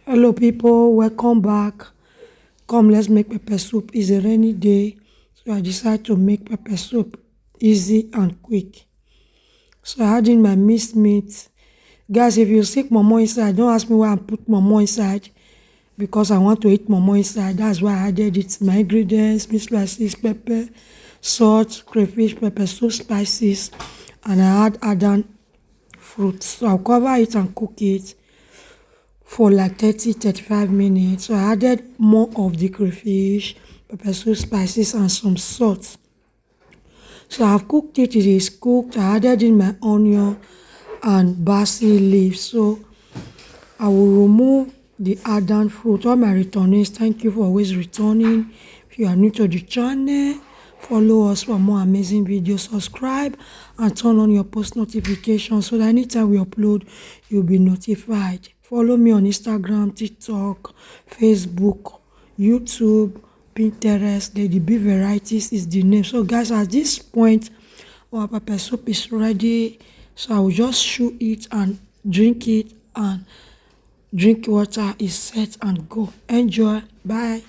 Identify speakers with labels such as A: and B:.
A: Hello people, welcome back. Come, let's make pepper soup. It's a rainy day, so I decided to make pepper soup easy and quick. So I add in my minced meat. Guys, if you see momo inside, don't ask me why I put momo inside, because I want to eat momo inside. That's why I added it. My ingredients: meat slices, pepper, salt, crayfish, pepper soup spices, and I add aidan fruit. So I'll cover it and cook it for like 30-35 minutes. So I added more of the crayfish, pepper soup spices, and some salt. So I've cooked it. It is cooked. I added in my onion and basil leaves. So I will remove the aidan fruit. All my returnees, thank you for always returning. If you are new to the channel, follow us for more amazing videos. Subscribe and turn on your post notifications so that anytime we upload, you'll be notified. Follow me on Instagram, TikTok, Facebook, YouTube, Pinterest. Lady B Varieties is the name. So guys, at this point, our pepper soup is ready. So I will just chew it and drink it, and drink water is set and go. Enjoy. Bye.